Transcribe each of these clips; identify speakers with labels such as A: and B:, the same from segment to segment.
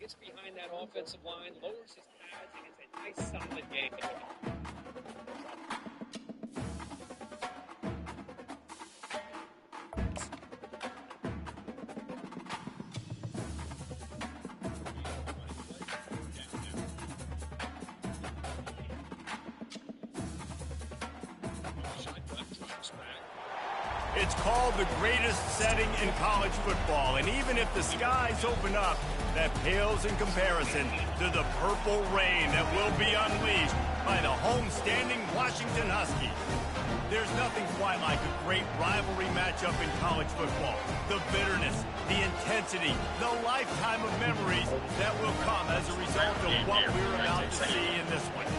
A: gets behind that offensive line, lowers his pads, and it's a nice, solid game.
B: It's called the greatest setting in college football, and even if the skies open up, that pales in comparison to the purple rain that will be unleashed by the homestanding Washington Huskies. There's nothing quite like a great rivalry matchup in college football. The bitterness, the intensity, the lifetime of memories that will come as a result of what we're about to see in this one.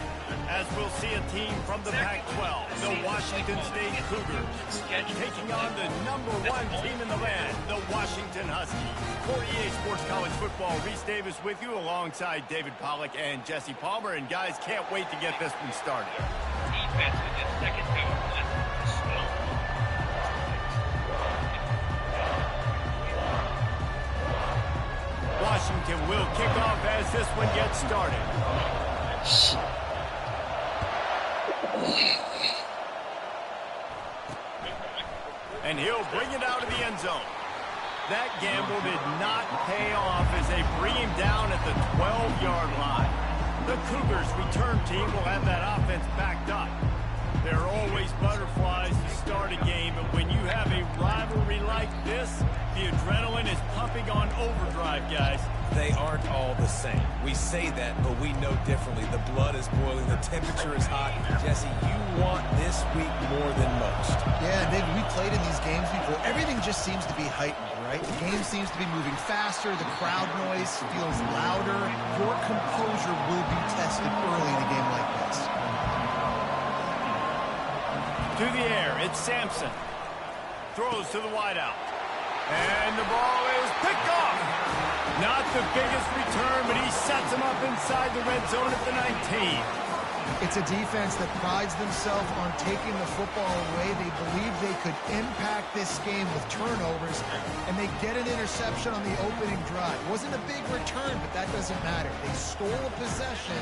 B: As we'll see a team from the Pac-12, the Washington State Cougars, taking on the #1 team in the land, the Washington Huskies. For EA Sports College Football, Reese Davis with you alongside David Pollack and Jesse Palmer. And guys, can't wait to get this one started.
A: Defense in this second down.
B: Washington will kick off as this one gets started. And he'll bring it out of the end zone. That gamble did not pay off as they bring him down at the 12-yard line. The Cougars return team will have that offense backed up. There are always butterflies to start a game, but when you have a rivalry like this, the adrenaline is pumping on overdrive, guys.
C: They aren't all the same. We say that, but we know differently. The blood is boiling. The temperature is hot. Jesse, you want this week more than most.
D: Yeah, David, we played in these games before. Everything just seems to be heightened, right? The game seems to be moving faster. The crowd noise feels louder. Your composure will be tested early in a game like this.
B: To the air, it's Sampson. Throws to the wideout. And the ball is picked off. Not the biggest return, but he sets him up inside the red zone at the 19.
D: It's a defense that prides themselves on taking the football away. They believe they could impact this game with turnovers, and they get an interception on the opening drive. It wasn't a big return, but that doesn't matter. They stole a possession.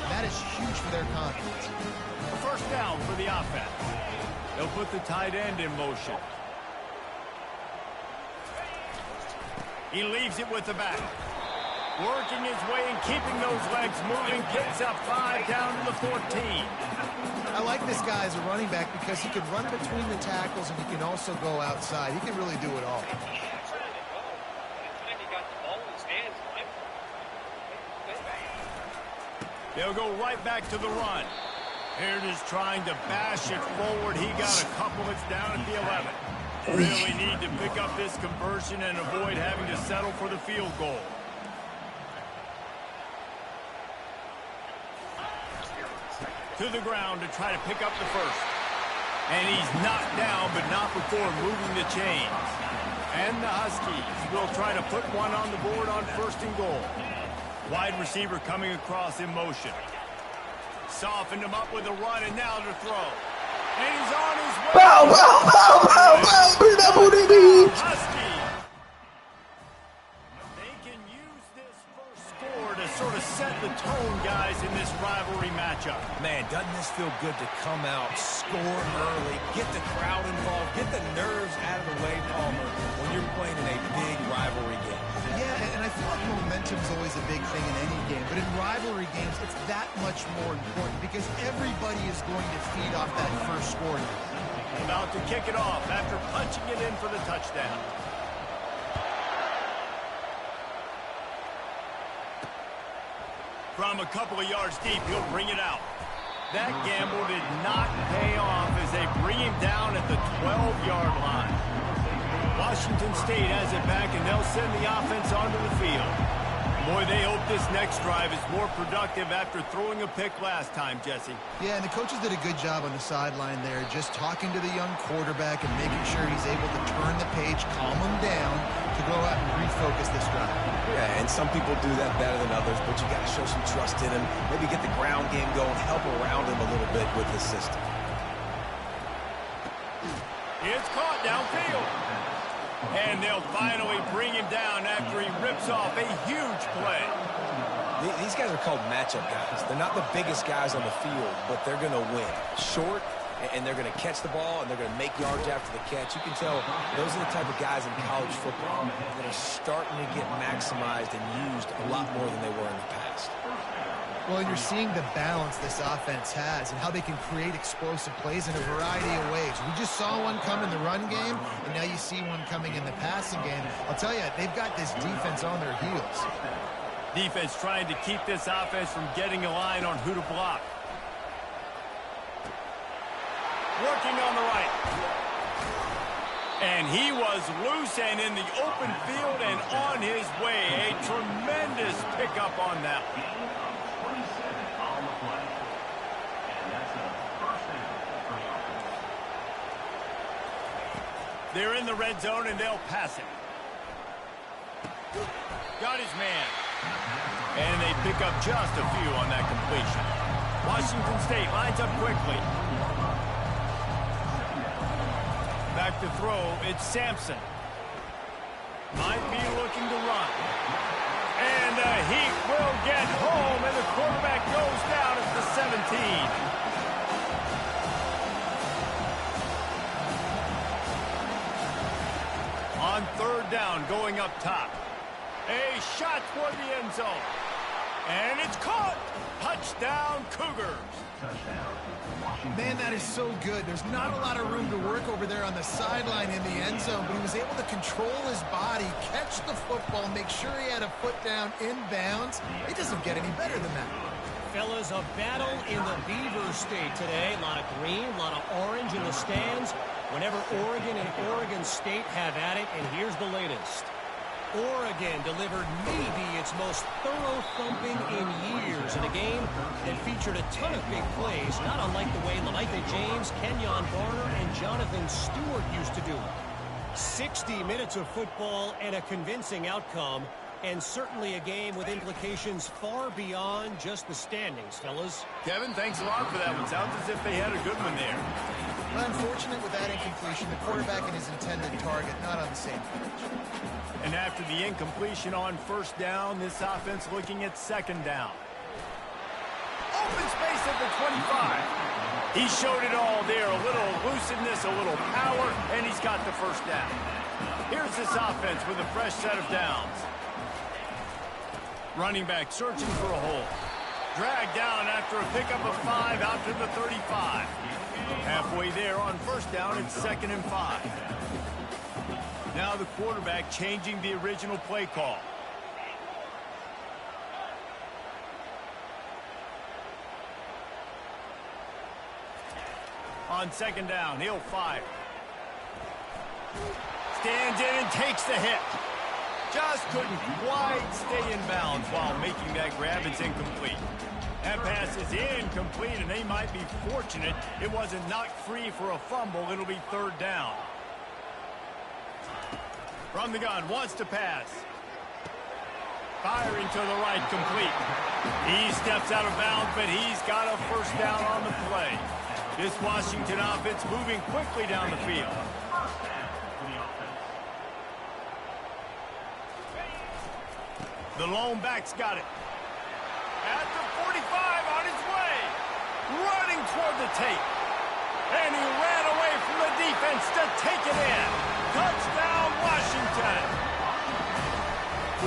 D: That is huge for their confidence.
B: A first down for the offense. They'll put the tight end in motion. He leaves it with the back. Working his way and keeping those legs moving. Picks up 5 down to the 14.
D: I like this guy as a running back because he can run between the tackles and he can also go outside. He can really do it all.
B: They'll go right back to the run. Here it is trying to bash it forward. He got a couple. It's down at the 11. Really need to pick up this conversion and avoid having to settle for the field goal. To the ground to try to pick up the first. And he's knocked down, but not before moving the chains. And the Huskies will try to put one on the board on 1st and goal. Wide receiver coming across in motion. Softened him up with a run, and now to throw. And he's on his way. Husky. They can use this first score to sort of set the tone, guys, in this rivalry matchup.
C: Man, doesn't this feel good to come out, score early, get the crowd involved, get the nerves out of the way, Palmer, when you're playing in a big rivalry game.
D: Yeah, and I feel like momentum is always a big thing in any game, but in rivalry games, it's that much more important because everybody is going to feed off that first score.
B: About to kick it off after punching it in for the touchdown. From a couple of yards deep, he'll bring it out. That gamble did not pay off as they bring him down at the 12-yard line. Washington State has it back, and they'll send the offense onto the field. Boy, they hope this next drive is more productive after throwing a pick last time, Jesse.
D: Yeah, and the coaches did a good job on the sideline there, just talking to the young quarterback and making sure he's able to turn the page, calm him down, to go out and refocus this drive.
C: Yeah, and some people do that better than others, but you got to show some trust in him, maybe get the ground game going, help around him a little bit with his system.
B: It's caught downfield. And they'll finally bring him down after he rips off a huge play.
C: These guys are called matchup guys. They're not the biggest guys on the field, but they're going to win. Short, and they're going to catch the ball, and they're going to make yards after the catch. You can tell those are the type of guys in college football that are starting to get maximized and used a lot more than they were in the past.
D: Well, you're seeing the balance this offense has and how they can create explosive plays in a variety of ways. We just saw one come in the run game, and now you see one coming in the passing game. I'll tell you, they've got this defense on their heels.
B: Defense trying to keep this offense from getting a line on who to block. Working on the right. And he was loose and in the open field and on his way. A tremendous pickup on that one. They're in the red zone, and they'll pass it. Got his man. And they pick up just a few on that completion. Washington State lines up quickly. Back to throw, it's Sampson. Might be looking to run. And he will get home, and the quarterback goes down at the 17. On third down, going up top. A shot toward the end zone. And it's caught. Touchdown, Cougars.
D: Man, that is so good. There's not a lot of room to work over there on the sideline in the end zone, but he was able to control his body, catch the football, make sure he had a foot down inbounds. It doesn't get any better than that.
E: Fellas, a battle in the Beaver State today. A lot of green, a lot of orange in the stands. Whenever Oregon and Oregon State have at it, and here's the latest. Oregon delivered maybe its most thorough thumping in years in a game that featured a ton of big plays, not unlike the way Lamitha James, Kenyon Barner, and Jonathan Stewart used to do. 60 minutes of football and a convincing outcome, and certainly a game with implications far beyond just the standings, fellas.
B: Kevin, thanks a lot for that one. Sounds as if they had a good one there.
D: Well, unfortunate with that incompletion, the quarterback and his intended target not on the same page.
B: And after the incompletion on first down, this offense looking at second down. Open space at the 25. He showed it all there. A little elusiveness, a little power, and he's got the first down. Here's this offense with a fresh set of downs. Running back searching for a hole. Dragged down after a pickup of 5 out to the 35. Halfway there on first down, it's 2nd and 5. Now the quarterback changing the original play call. On second down, he'll fire. Stands in and takes the hit. Just couldn't quite stay in bounds while making that grab. It's incomplete. That pass is incomplete, and they might be fortunate it wasn't knocked free for a fumble. It'll be third down. From the gun, wants to pass. Firing to the right, complete. He steps out of bounds, but he's got a first down on the play. This Washington offense moving quickly down the field. The lone back's got it. At the 45, on his way. Running toward the tape. And he ran away from the defense to take it in. Touchdown, Washington.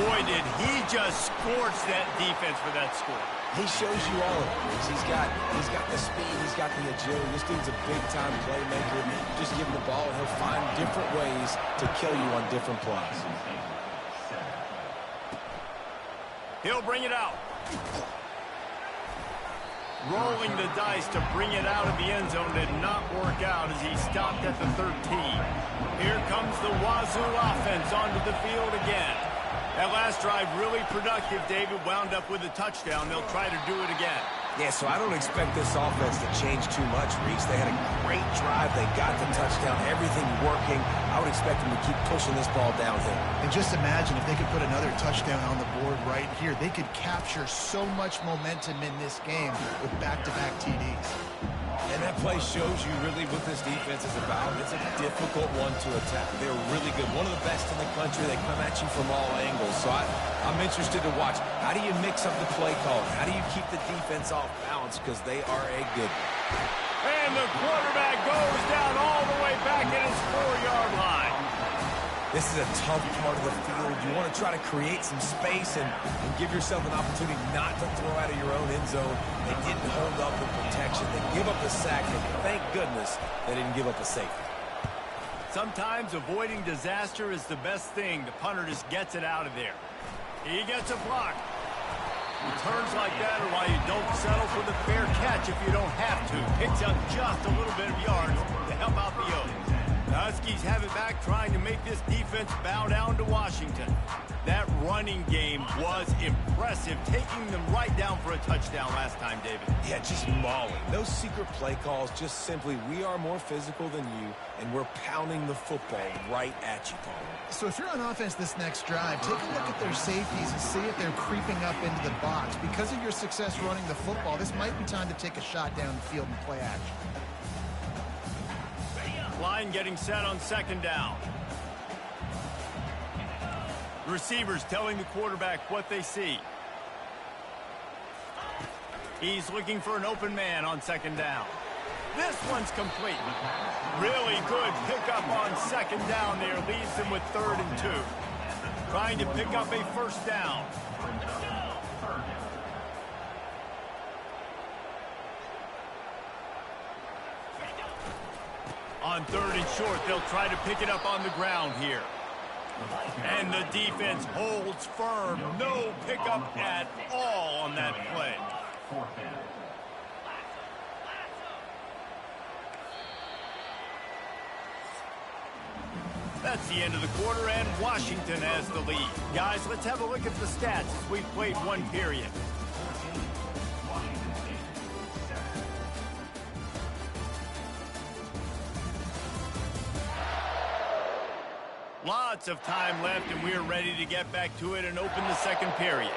B: Boy, did he just scorch that defense for that score.
C: He shows you all of it. He's got the speed, he's got the agility. This dude's a big-time playmaker. Just give him the ball, and he'll find different ways to kill you on different plays.
B: He'll bring it out. Rolling the dice to bring it out of the end zone did not work out as he stopped at the 13. Here comes the Wazoo offense onto the field again. That last drive really productive. David wound up with a touchdown. They'll try to do it again.
C: Yeah, so I don't expect this offense to change too much, Reese. They had a great drive. They got the touchdown. Everything working. I would expect them to keep pushing this ball downhill.
D: And just imagine if they could put another touchdown on the board right here. They could capture so much momentum in this game with back-to-back TDs.
C: And that play shows you really what this defense is about. It's a difficult one to attack. They're really good. One of the best in the country. They come at you from all angles. So I'm interested to watch. How do you mix up the play calling? How do you keep the defense off balance? Because they are a good one.
B: And the quarterback goes down all the way back at his 4-yard line.
C: This is a tough part of the field. You want to try to create some space and give yourself an opportunity not to throw out of your own end zone. They didn't hold up the protection. They give up the sack, and thank goodness they didn't give up a safety.
B: Sometimes avoiding disaster is the best thing. The punter just gets it out of there. He gets a block. Returns like that are why you don't settle for the fair catch if you don't have to. Picks up just a little bit of yards to help out the O's. The Huskies have it back, trying to make this defense bow down to Washington. That running game was impressive, taking them right down for a touchdown last time, David.
C: Yeah, just mauling. Those secret play calls, just simply, we are more physical than you, and we're pounding the football right at you, Paul.
D: So if you're on offense this next drive, take a look at their safeties and see if they're creeping up into the box. Because of your success running the football, this might be time to take a shot down the field and play action.
B: Line getting set on second down. The receivers telling the quarterback what they see. He's looking for an open man on second down. This one's complete. Really good pickup on second down there. Leaves them with 3rd and 2. Trying to pick up a first down. On 3rd and short, they'll try to pick it up on the ground here. And the defense holds firm. No pickup at all on that play. That's the end of the quarter, and Washington has the lead. Guys, let's have a look at the stats as we've played one period. Lots of time left, and we're ready to get back to it and open the second period.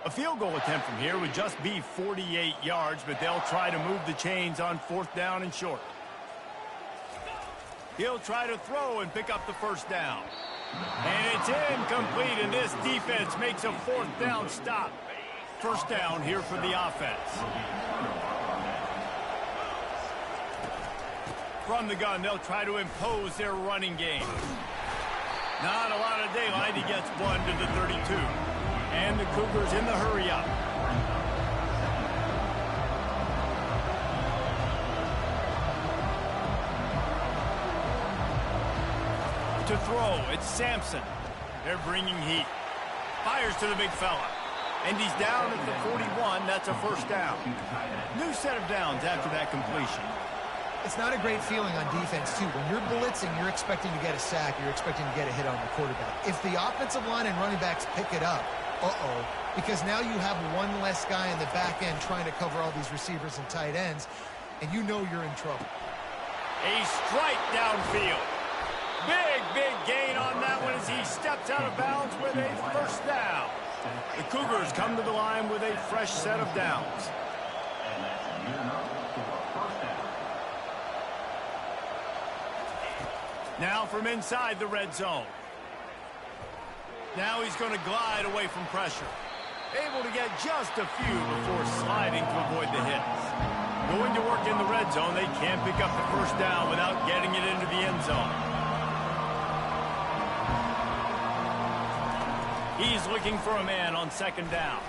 B: A field goal attempt from here would just be 48 yards, but they'll try to move the chains on 4th down and short. He'll try to throw and pick up the first down. And it's incomplete, and this defense makes a 4th down stop. First down here for the offense. From the gun, they'll try to impose their running game. Not a lot of daylight. He gets one to the 32. And the Cougars in the hurry up. To throw, it's Sampson. They're bringing heat. Fires to the big fella. And he's down at the 41. That's a first down. New set of downs after that completion.
D: It's not a great feeling on defense, too. When you're blitzing, you're expecting to get a sack. You're expecting to get a hit on the quarterback. If the offensive line and running backs pick it up, because now you have one less guy in the back end trying to cover all these receivers and tight ends, and you know you're in trouble.
B: A strike downfield. Big gain on that one as he steps out of bounds with a first down. The Cougars come to the line with a fresh set of downs. Now from inside the red zone. Now he's going to glide away from pressure. Able to get just a few before sliding to avoid the hits. Going to work in the red zone, they can't pick up the first down without getting it into the end zone. He's looking for a man on second down.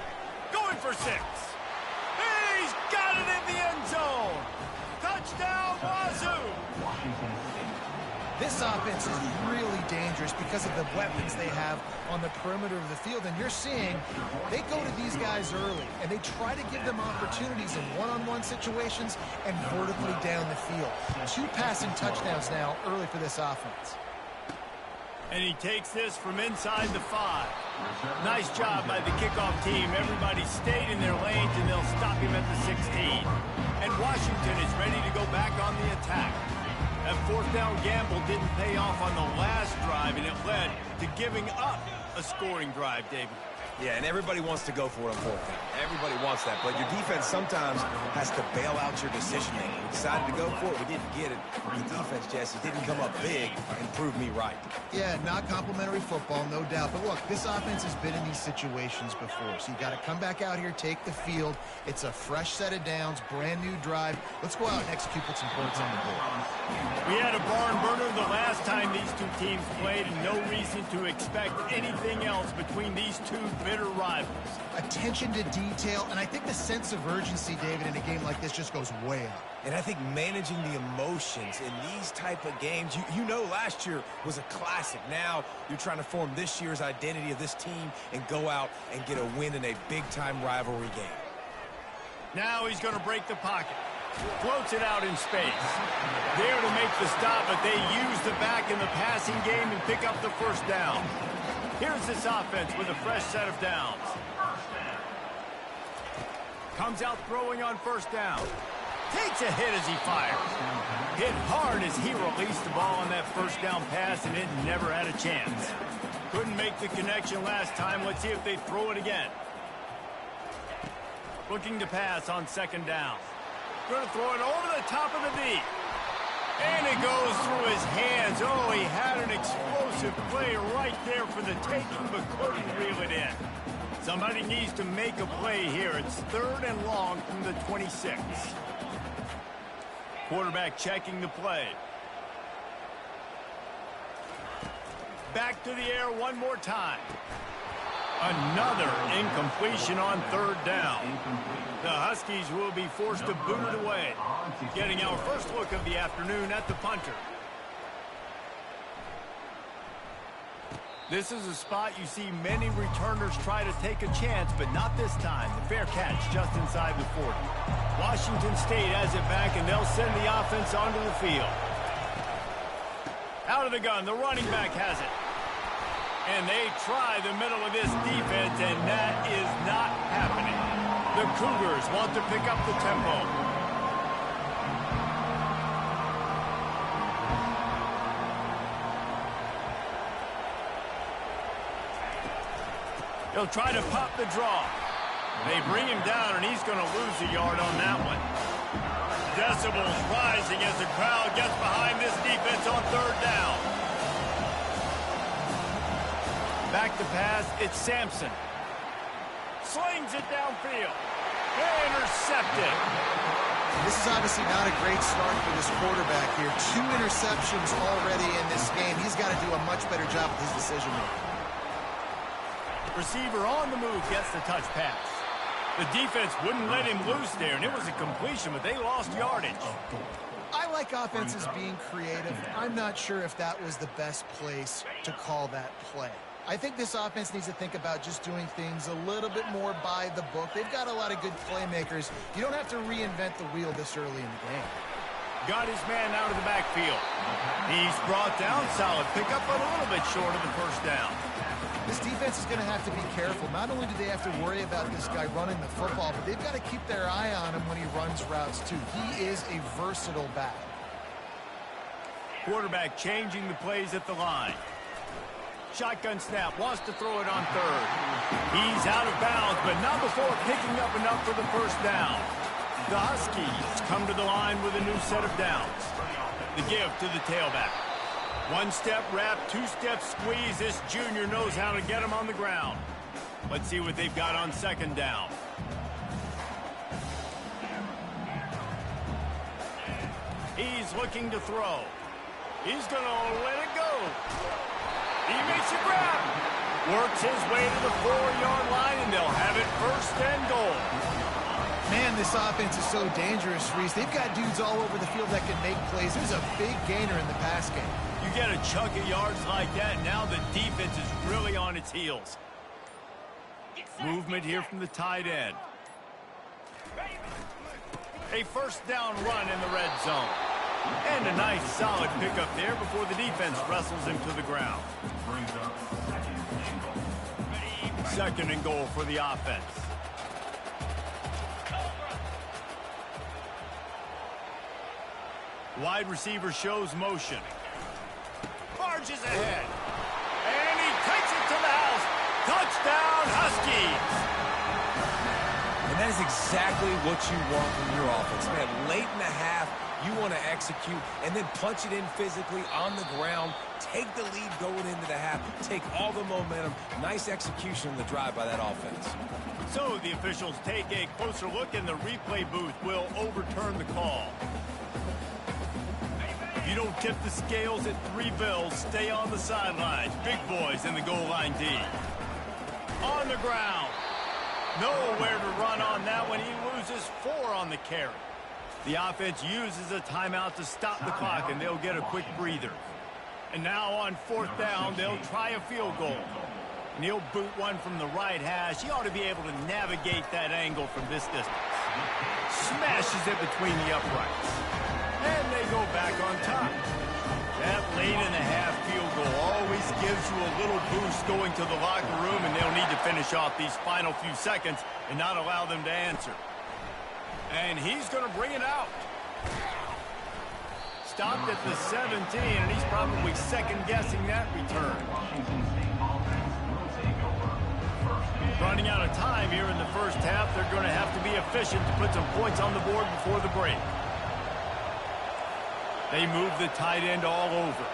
B: Going for 6. He's got it in the end zone. Touchdown, Wazoo!
D: This offense is really dangerous because of the weapons they have on the perimeter of the field. And you're seeing they go to these guys early, and they try to give them opportunities in one-on-one situations and vertically down the field. 2 passing touchdowns now early for this offense.
B: And he takes this from inside the 5. Nice job by the kickoff team. Everybody stayed in their lanes, and they'll stop him at the 16. And Washington is ready to go back on the attack. That 4th down gamble didn't pay off on the last drive, and it led to giving up a scoring drive, David.
C: Yeah, and everybody wants to go for it on fourth down. Everybody wants that, but your defense sometimes has to bail out your decision-making. We decided to go for it. We didn't get it. The defense, Jesse, didn't come up big and prove me right.
D: Yeah, not complimentary football, no doubt. But look, this offense has been in these situations before, so you got to come back out here, take the field. It's a fresh set of downs, brand new drive. Let's go out and execute with some points on the board.
B: We had a barn burner the last time these two teams played, and no reason to expect anything else between these two bitter rivals.
D: Attention to detail, and I think the sense of urgency, David, in a game like this just goes way up.
C: And I think managing the emotions in these type of games, you know last year was a classic. Now you're trying to form this year's identity of this team and go out and get a win in a big-time rivalry game.
B: Now he's going to break the pocket. Floats it out in space. There to make the stop, but they use the back in the passing game and pick up the first down. Here's this offense with a fresh set of downs. Comes out throwing on first down. Takes a hit as he fires. Hit hard as he released the ball on that first down pass, and it never had a chance. Couldn't make the connection last time. Let's see if they throw it again. Looking to pass on second down. Going to throw it over the top of the D. And it goes through his hands. Oh, he had an explosive play right there for the taking, but couldn't reel it in. Somebody needs to make a play here. It's third and long from the 26. Quarterback checking the play. Back to the air one more time. Another incompletion on third down. The Huskies will be forced to boot it away. Getting our first look of the afternoon at the punter. This is a spot you see many returners try to take a chance, but not this time. The fair catch just inside the 40. Washington State has it back, and they'll send the offense onto the field. Out of the gun, the running back has it. And they try the middle of this defense, and that is not happening. The Cougars want to pick up the tempo. He'll try to pop the draw. They bring him down, and he's going to lose a yard on that one. Decibels rising as the crowd gets behind this defense on third down. Back to pass, it's Sampson. Slings it downfield. Intercepted.
D: This is obviously not a great start for this quarterback here. 2 interceptions already in this game. He's got to do a much better job with his decision-making.
B: Receiver on the move gets the touch pass. The defense wouldn't let him loose there, and it was a completion, but they lost yardage.
D: I like offenses being creative. I'm not sure if that was the best place to call that play. I think this offense needs to think about just doing things a little bit more by the book. They've got a lot of good playmakers. You don't have to reinvent the wheel this early in the game.
B: Got his man out of the backfield. He's brought down, solid pickup, but a little bit short of the first down.
D: This defense is going to have to be careful. Not only do they have to worry about this guy running the football, but they've got to keep their eye on him when he runs routes, too. He is a versatile back.
B: Quarterback changing the plays at the line. Shotgun snap, wants to throw it on third. He's out of bounds, but not before picking up enough for the first down. The Huskies come to the line with a new set of downs. The give to the tailback. 1-step wrap, 2-step squeeze. This junior knows how to get him on the ground. Let's see what they've got on second down. He's looking to throw. He's going to let it go. He makes a grab. Works his way to the 4-yard line, and they'll have it first and goal.
D: Man, this offense is so dangerous, Reese. They've got dudes all over the field that can make plays. There's a big gainer in the pass game.
B: You get a chunk of yards like that, now the defense is really on its heels. Movement here from the tight end. A first down run in the red zone. And a nice solid pickup there before the defense wrestles him to the ground. Second and goal for the offense. Wide receiver shows motion. Barges ahead. And he takes it to the house. Touchdown, Huskies!
C: And that is exactly what you want from your offense. Man, late in the half, you want to execute and then punch it in physically on the ground, take the lead going into the half, take all the momentum. Nice execution in the drive by that offense.
B: So the officials take a closer look, and the replay booth will overturn the call. If you don't tip the scales at 3 bills, stay on the sidelines. Big boys in the goal line D. On the ground. Nowhere to run on that one. He loses 4 on the carry. The offense uses a timeout to stop the clock, and they'll get a quick breather. And now on 4th down, they'll try a field goal. And he'll boot one from the right hash. He ought to be able to navigate that angle from this distance. Smashes it between the uprights. And they go back on top. That late in the half field goal always gives you a little boost going to the locker room, and they'll need to finish off these final few seconds and not allow them to answer. And he's going to bring it out. Stopped at the 17, and he's probably second-guessing that return. Running out of time here in the first half, they're going to have to be efficient to put some points on the board before the break. They move the tight end all over.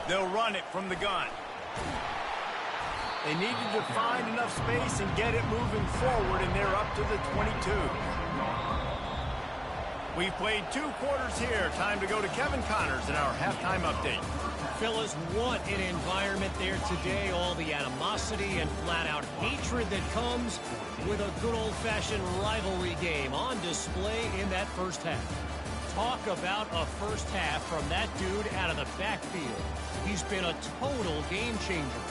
B: They'll run it from the gun. They needed to find enough space and get it moving forward, and they're up to the 22. We've played 2 quarters here. Time to go to Kevin Connors in our halftime update.
E: Fellas, what an environment there today. All the animosity and flat-out hatred that comes with a good old-fashioned rivalry game on display in that first half. Talk about a first half from that dude out of the backfield. He's been a total game changer.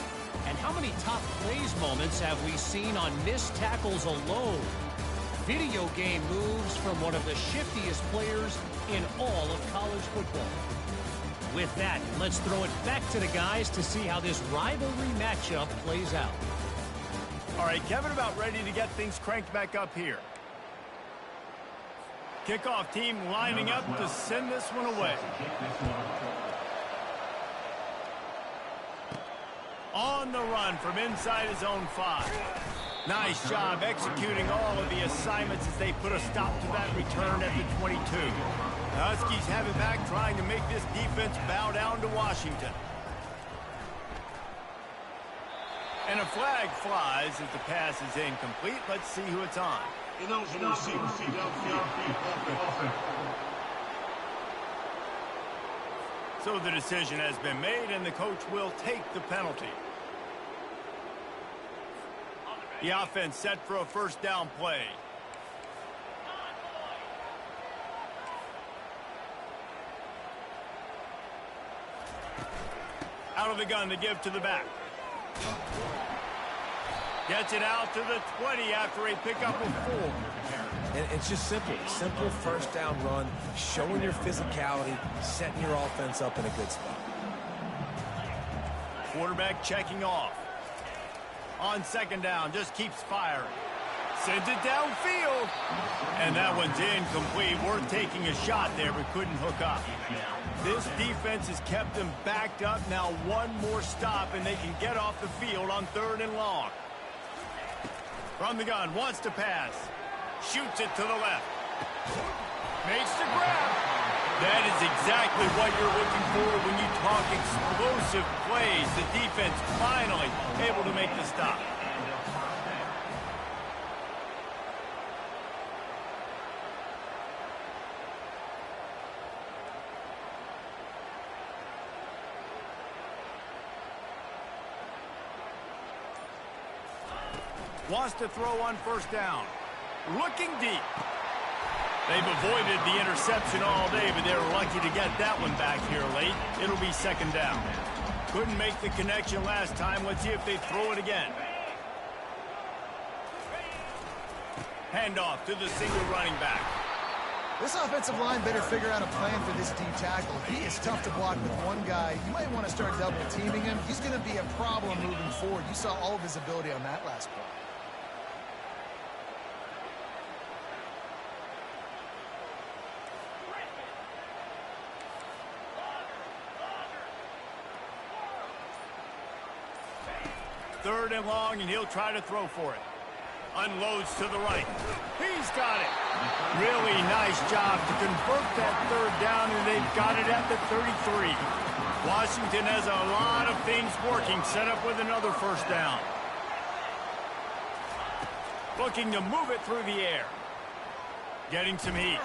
E: And how many top plays moments have we seen on missed tackles alone? Video game moves from one of the shiftiest players in all of college football. With that, let's throw it back to the guys to see how this rivalry matchup plays out.
B: All right, Kevin, about ready to get things cranked back up here. Kickoff team lining up to send this one away. On the run from inside his own 5. Nice job executing all of the assignments as they put a stop to that return at the 22. The Huskies have it back, trying to make this defense bow down to Washington. And a flag flies as the pass is incomplete. Let's see who it's on. So the decision has been made, and the coach will take the penalty. The offense set for a first down play. Out of the gun to give to the back. Gets it out to the 20 after a pickup of 4.
C: And it's just simple. Simple first down run, showing your physicality, setting your offense up in a good spot.
B: Quarterback checking off. On second down, just keeps firing. Sends it downfield. And that one's incomplete. Worth taking a shot there, but couldn't hook up. This defense has kept them backed up. Now one more stop, and they can get off the field on 3rd and long. From the gun, wants to pass. Shoots it to the left. Makes the grab. That is exactly what you're looking for when you talk explosive plays. The defense finally able to make the stop. Wants to throw on first down. Looking deep. They've avoided the interception all day, but they're lucky to get that one back here late. It'll be second down. Couldn't make the connection last time. Let's see if they throw it again. Handoff to the single running back.
D: This offensive line better figure out a plan for this D tackle. He is tough to block with one guy. You might want to start double teaming him. He's going to be a problem moving forward. You saw all of his ability on that last play.
B: 3rd and long, and he'll try to throw for it. Unloads to the right. He's got it. Really nice job to convert that 3rd down, and they've got it at the 33. Washington has a lot of things working, set up with another 1st down. Looking to move it through the air. Getting some heat.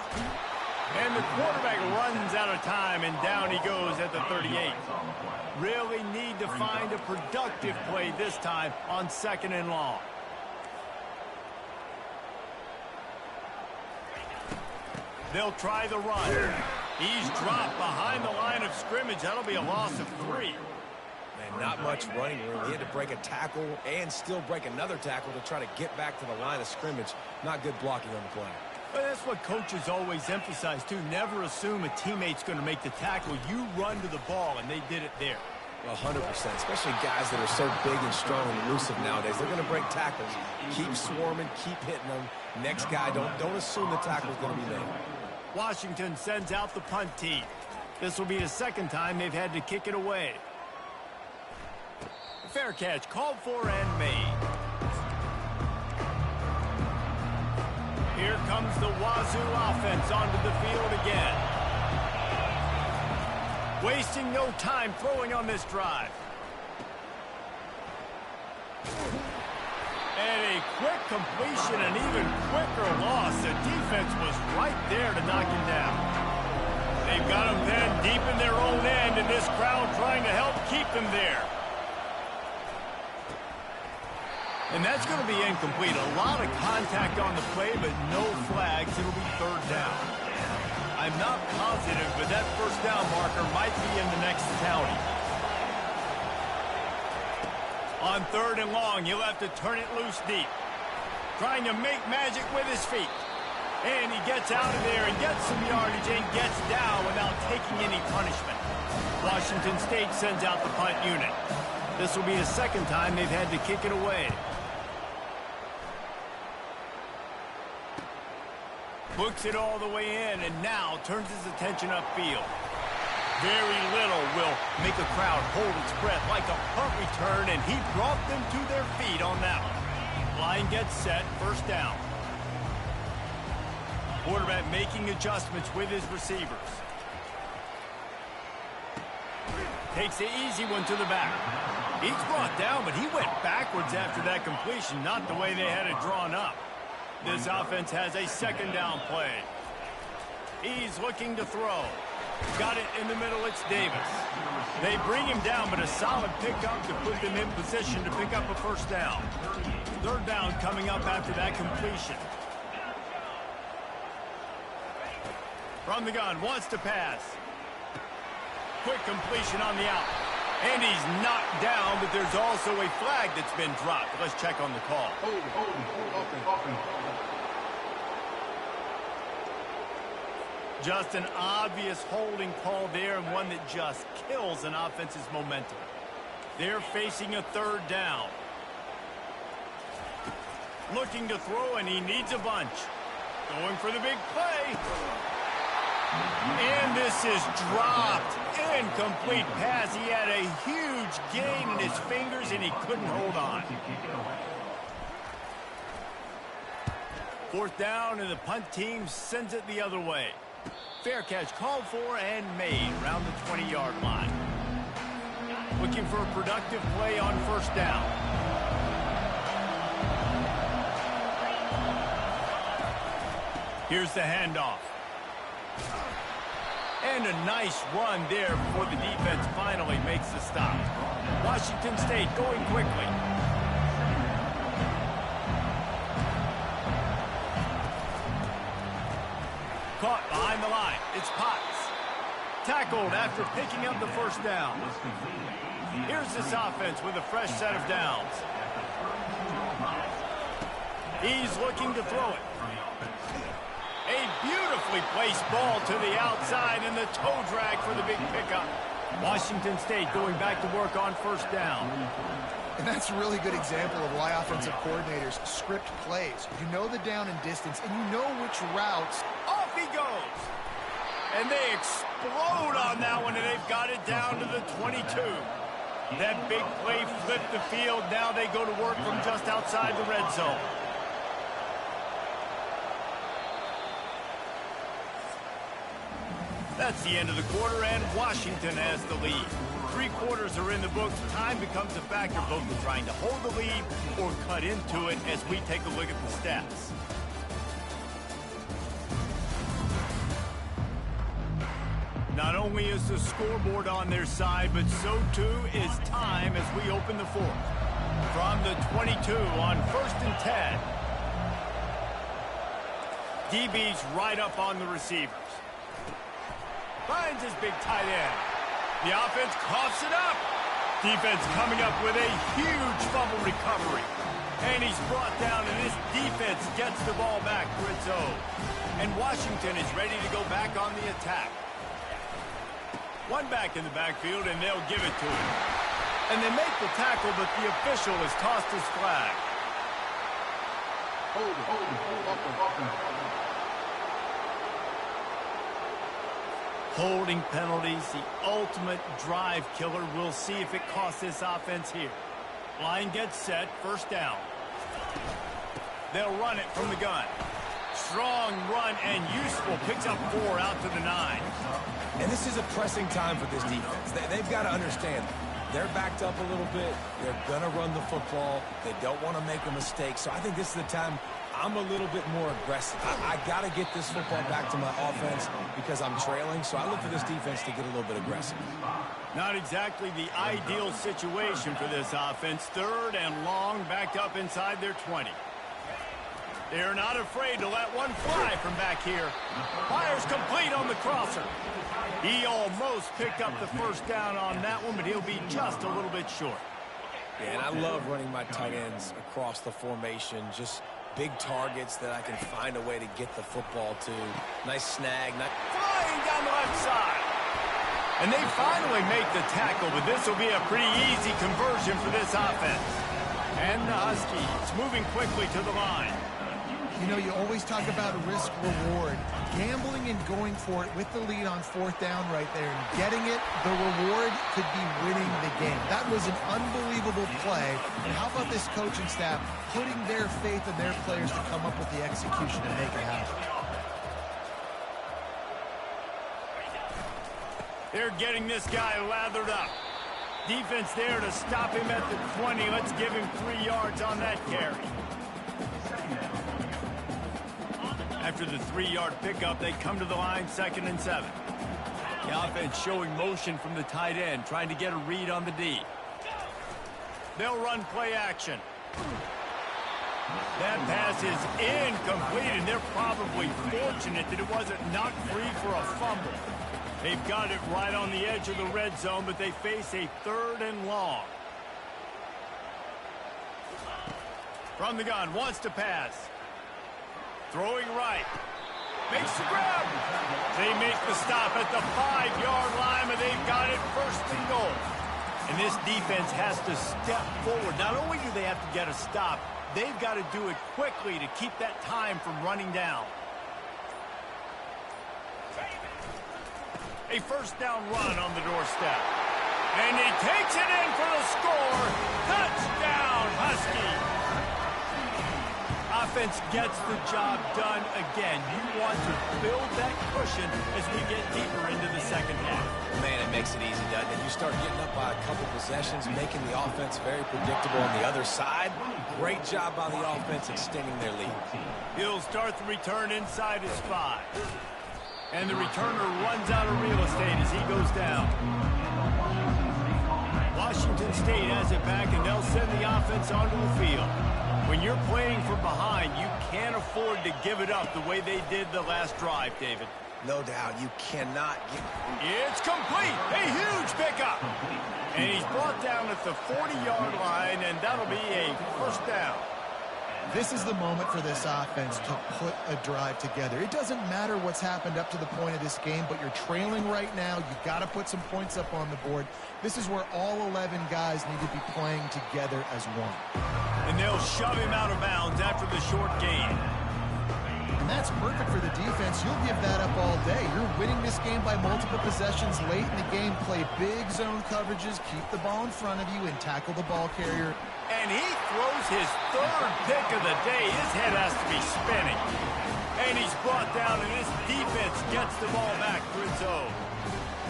B: And the quarterback runs out of time, and down he goes at the 38. Really need to find a productive play this time on 2nd and long. They'll try the run. He's dropped behind the line of scrimmage. That'll be a loss of 3.
C: Man, not much running room. He had to break a tackle and still break another tackle to try to get back to the line of scrimmage. Not good blocking on the play.
B: But that's what coaches always emphasize, too. Never assume a teammate's going to make the tackle. You run to the ball, and they did it there.
C: 100%, especially guys that are so big and strong and elusive nowadays. They're going to break tackles. Keep swarming, keep hitting them. Next guy, don't assume the tackle's going to be made.
B: Washington sends out the punt team. This will be the 2nd time they've had to kick it away. Fair catch called for and made. Here comes the Wazoo offense onto the field again. Wasting no time throwing on this drive. And a quick completion, an even quicker loss. The defense was right there to knock him down. They've got him then deep in their own end, and this crowd trying to help keep them there. And that's going to be incomplete. A lot of contact on the play, but no flags. It'll be 3rd down. I'm not positive, but that 1st down marker might be in the next county. On 3rd and long, he'll have to turn it loose deep. Trying to make magic with his feet. And he gets out of there and gets some yardage and gets down without taking any punishment. Washington State sends out the punt unit. This will be the 2nd time they've had to kick it away. Books it all the way in, and now turns his attention upfield. Very little will make a crowd hold its breath like a punt return, and he brought them to their feet on that one. Line gets set, 1st down. Quarterback making adjustments with his receivers. Takes the easy one to the back. He's brought down, but he went backwards after that completion, not the way they had it drawn up. This offense has a 2nd down play. He's looking to throw. Got it in the middle, it's Davis. They bring him down, but a solid pickup to put them in position to pick up a 1st down. 3rd down coming up after that completion. From the gun, wants to pass. Quick completion on the out. And he's knocked down, but there's also a flag that's been dropped. Let's check on the call. Just an obvious holding call there, and one that just kills an offense's momentum. They're facing a 3rd down. Looking to throw, and he needs a bunch. Going for the big play. And this is dropped. Incomplete pass. He had a huge gain in his fingers, and he couldn't hold on. 4th down, and the punt team sends it the other way. Fair catch called for and made around the 20-yard line. Looking for a productive play on 1st down. Here's the handoff. And a nice run there before the defense finally makes the stop. Washington State going quickly. Caught behind the line. It's Potts. Tackled after picking up the 1st down. Here's this offense with a fresh set of downs. He's looking to throw it. A beautifully placed ball to the outside, and the toe drag for the big pickup. Washington State going back to work on 1st down.
D: And that's a really good example of why offensive coordinators script plays. You know the down and distance, and you know which routes.
B: Off he goes. And they explode on that one, and they've got it down to the 22. That big play flipped the field. Now they go to work from just outside the red zone. That's the end of the quarter, and Washington has the lead. 3 quarters are in the books. Time becomes a factor both in trying to hold the lead or cut into it as we take a look at the stats. Not only is the scoreboard on their side, but so too is time as we open the fourth. From the 22 on 1st and 10. DB's right up on the receivers. Finds his big tight end. The offense coughs it up. Defense coming up with a huge fumble recovery. And he's brought down, and this defense gets the ball back for its own. And Washington is ready to go back on the attack. One back in the backfield, and they'll give it to him. And they make the tackle, but the official has tossed his flag. Holding penalties, the ultimate drive killer. We'll see if it costs this offense here. Line gets set, 1st down. They'll run it from the gun. Strong run and useful. Picks up 4 out to the 9.
C: And this is a pressing time for this defense. They've got to understand, they're backed up a little bit. They're going to run the football. They don't want to make a mistake. So I think this is the time I'm a little bit more aggressive. I got to get this football back to my offense because I'm trailing. So I look for this defense to get a little bit aggressive.
B: Not exactly the ideal situation for this offense. 3rd and long, backed up inside their 20. They're not afraid to let one fly from back here. Fires complete on the crosser. He almost picked up the 1st down on that one, but he'll be just a little bit short.
C: Yeah, and I love running my tight ends across the formation. Just big targets that I can find a way to get the football to. Nice snag.
B: Flying down the left side. And they finally make the tackle, but this will be a pretty easy conversion for this offense. And the Huskies moving quickly to the line.
D: You know, you always talk about risk-reward. Gambling and going for it with the lead on 4th down right there and getting it, the reward could be winning the game. That was an unbelievable play. And how about this coaching staff putting their faith in their players to come up with the execution and make it happen?
B: They're getting this guy lathered up. Defense there to stop him at the 20. Let's give him 3 yards on that carry. After the 3-yard pickup, they come to the line, 2nd and 7. The offense showing motion from the tight end, trying to get a read on the D. They'll run play action. That pass is incomplete, and they're probably fortunate that it wasn't knocked free for a fumble. They've got it right on the edge of the red zone, but they face a 3rd and long. From the gun, wants to pass. Throwing right. Makes the grab. They make the stop at the 5-yard line, but they've got it 1st and goal. And this defense has to step forward. Not only do they have to get a stop, they've got to do it quickly to keep that time from running down. A 1st down run on the doorstep. And he takes it in for the score. Touchdown, Husky. Offense gets the job done again. You want to build that cushion as we get deeper into the 2nd half.
C: Man, it makes it easy, doesn't it? You start getting up by a couple possessions, making the offense very predictable on the other side. Great job by the offense extending their lead.
B: He'll start the return inside his 5. And the returner runs out of real estate as he goes down. Washington State has it back, and they'll send the offense onto the field. When you're playing from behind, you can't afford to give it up the way they did the last drive, David.
C: No doubt, you cannot get...
B: It's complete! A huge pickup! And he's brought down at the 40-yard line, and that'll be a 1st down.
D: This is the moment for this offense to put a drive together. It doesn't matter what's happened up to the point of this game, but you're trailing right now. You've got to put some points up on the board. This is where all 11 guys need to be playing together as one.
B: And they'll shove him out of bounds after the short gain.
D: And that's perfect for the defense. You'll give that up all day. You're winning this game by multiple possessions late in the game. Play big zone coverages, keep the ball in front of you, and tackle the ball carrier.
B: And he throws his third pick of the day. His head has to be spinning. And he's brought down, and this defense gets the ball back for its own.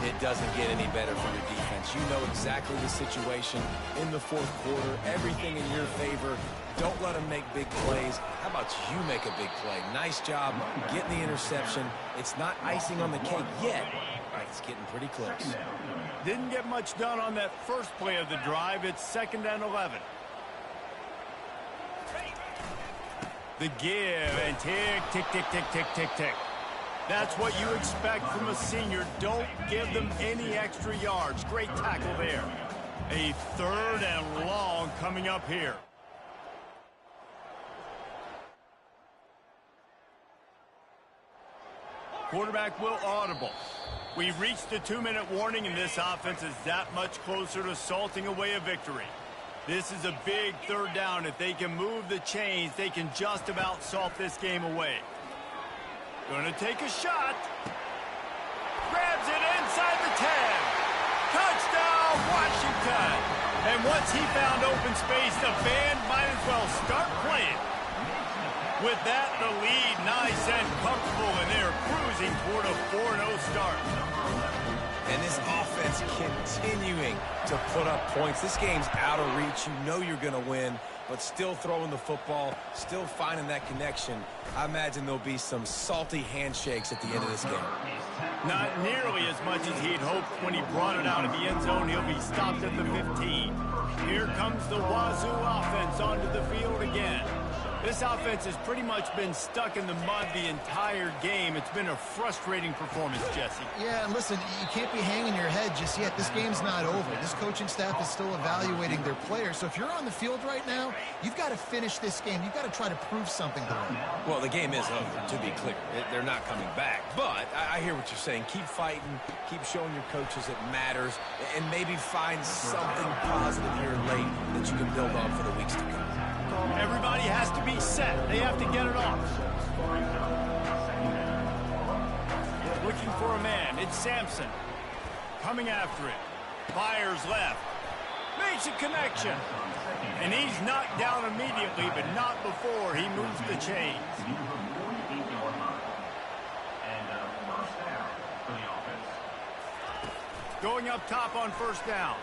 C: It doesn't get any better from your defense. You know exactly the situation in the fourth quarter. Everything in your favor. Don't let them make big plays. How about you make a big play? Nice job getting the interception. It's not icing on the cake yet. It's getting pretty close.
B: Didn't get much done on that first play of the drive. It's 2nd and 11. The give and tick, tick, tick, tick, tick, tick, tick. That's what you expect from a senior. Don't give them any extra yards. Great tackle there. A 3rd and long coming up here. Quarterback will audible. We've reached the 2-minute warning, and this offense is that much closer to salting away a victory. This is a big 3rd down. If they can move the chains, they can just about salt this game away. Going to take a shot. Grabs it inside the 10. Touchdown, Washington. And once he found open space, the band might as well start playing. With that, the lead nice and comfortable, and they're cruising toward a 4-0 start.
C: And this offense continuing to put up points. This game's out of reach. You know you're going to win, but still throwing the football, still finding that connection. I imagine there'll be some salty handshakes at the end of this game.
B: Not nearly as much as he'd hoped when he brought it out of the end zone. He'll be stopped at the 15. Here comes the Wazoo offense onto the field again. This offense has pretty much been stuck in the mud the entire game. It's been a frustrating performance, Jesse.
D: Yeah, and listen, you can't be hanging your head just yet. This game's not over. This coaching staff is still evaluating their players. So if you're on the field right now, you've got to finish this game. You've got to try to prove something to them.
C: Well, the game is over, to be clear. They're not coming back. But I hear what you're saying. Keep fighting. Keep showing your coaches it matters. And maybe find something positive here late that you can build on for the weeks to come.
B: Everybody has to be set. They have to get it off. Looking for a man. It's Sampson. Coming after it. Fires left. Makes a connection. And he's knocked down immediately, but not before he moves the chains. Going up top on 1st down.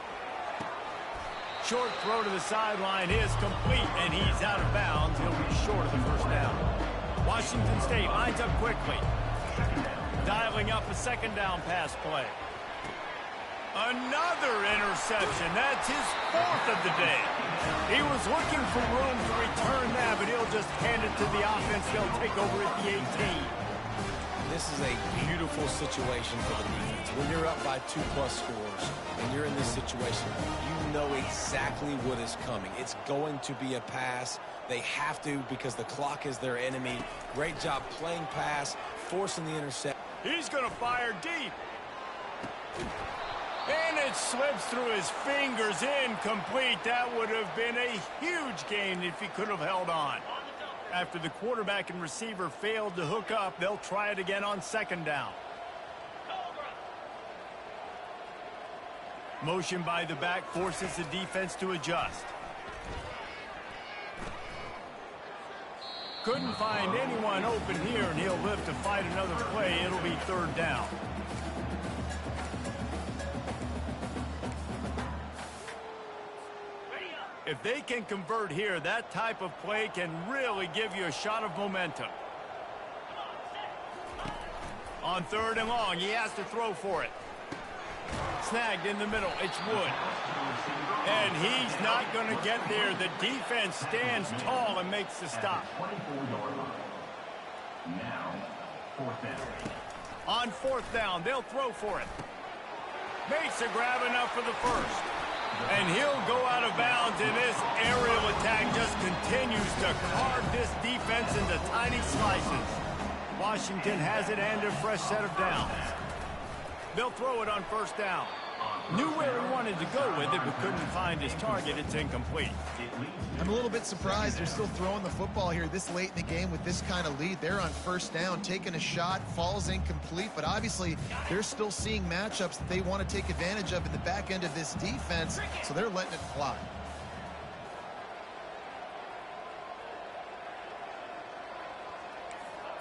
B: Short throw to the sideline is complete, and he's out of bounds. He'll be short of the 1st down. Washington State lines up quickly. Dialing up a 2nd down pass play. Another interception. That's his 4th of the day. He was looking for room to return that, but he'll just hand it to the offense. They'll take over at the 18.
C: This is a beautiful situation for the defense. When you're up by 2+ scores and you're in this situation, you know exactly what is coming. It's going to be a pass. They have to because the clock is their enemy. Great job playing pass, forcing the intercept.
B: He's going to fire deep. And it slips through his fingers, incomplete. That would have been a huge gain if he could have held on. After the quarterback and receiver failed to hook up, they'll try it again on 2nd down. Motion by the back forces the defense to adjust. Couldn't find anyone open here, and he'll live to fight another play. It'll be 3rd down. If they can convert here, that type of play can really give you a shot of momentum. On 3rd and long, he has to throw for it. Snagged in the middle, it's Wood. And he's not going to get there. The defense stands tall and makes the stop. On 4th down, they'll throw for it. Makes a grab enough for the 1st. And he'll go out of bounds, and this aerial attack just continues to carve this defense into tiny slices. Washington has it and a fresh set of downs. They'll throw it on 1st down. Knew where he wanted to go with it, but couldn't find his target. It's incomplete.
D: I'm a little bit surprised they're still throwing the football here this late in the game with this kind of lead. They're on first down, taking a shot, falls incomplete, but obviously they're still seeing matchups that they want to take advantage of in the back end of this defense, so they're letting it fly.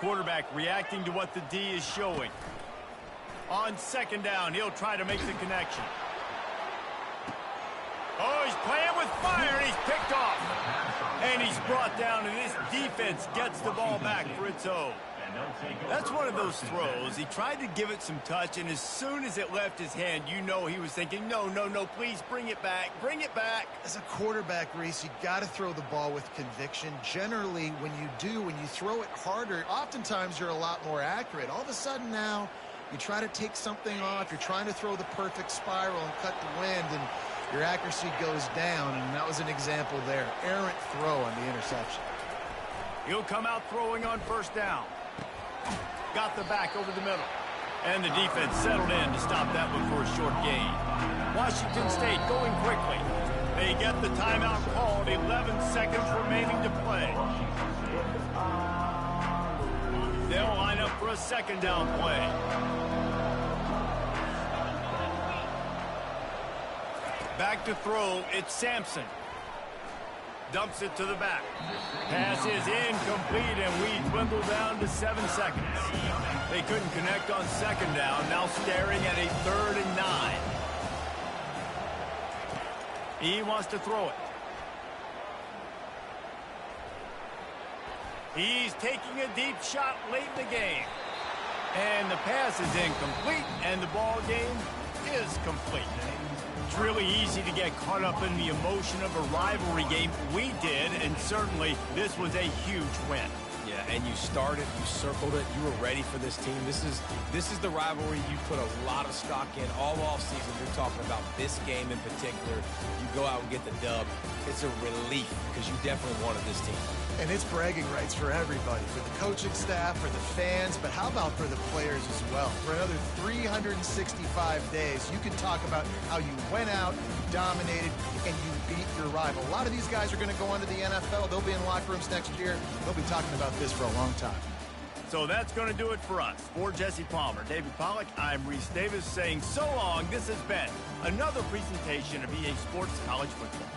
B: Quarterback reacting to what the D is showing. On second down, he'll try to make the connection. Oh, he's playing with fire, and he's picked off. And he's brought down, and this defense gets the ball back for its own. That's one of those throws. He tried to give it some touch, and as soon as it left his hand, you know he was thinking, no, please bring it back, bring it back.
D: As a quarterback, Reese, you got to throw the ball with conviction. Generally, when you throw it harder, oftentimes you're a lot more accurate. All of a sudden now, you try to take something off, you're trying to throw the perfect spiral and cut the wind, and your accuracy goes down, and that was an example there. Errant throw on the interception.
B: He'll come out throwing on first down. Got the back over the middle. And the defense settled in to stop that one for a short gain. Washington State going quickly. They get the timeout called, 11 seconds remaining to play. They'll line up for a second down play. Back to throw, it's Sampson. Dumps it to the back. Pass is incomplete, and we dwindle down to 7 seconds. They couldn't connect on second down, now staring at a 3rd and 9. He wants to throw it. He's taking a deep shot late in the game. And the pass is incomplete, and the ball game is complete. It's really easy to get caught up in the emotion of a rivalry game. We did, and certainly this was a huge win.
C: Yeah, and you started, you circled it, you were ready for this team. This is the rivalry you put a lot of stock in all offseason. You're talking about this game in particular. You go out and get the dub. It's a relief because you definitely wanted this team.
D: And it's bragging rights for everybody, for the coaching staff, for the fans, but how about for the players as well? For another 365 days, you can talk about how you went out, you dominated, and you beat your rival. A lot of these guys are going to go on to the NFL. They'll be in locker rooms next year. They'll be talking about this for a long time.
B: So that's going to do it for us. For Jesse Palmer, David Pollack, I'm Reese Davis saying so long. This has been another presentation of EA Sports College Football.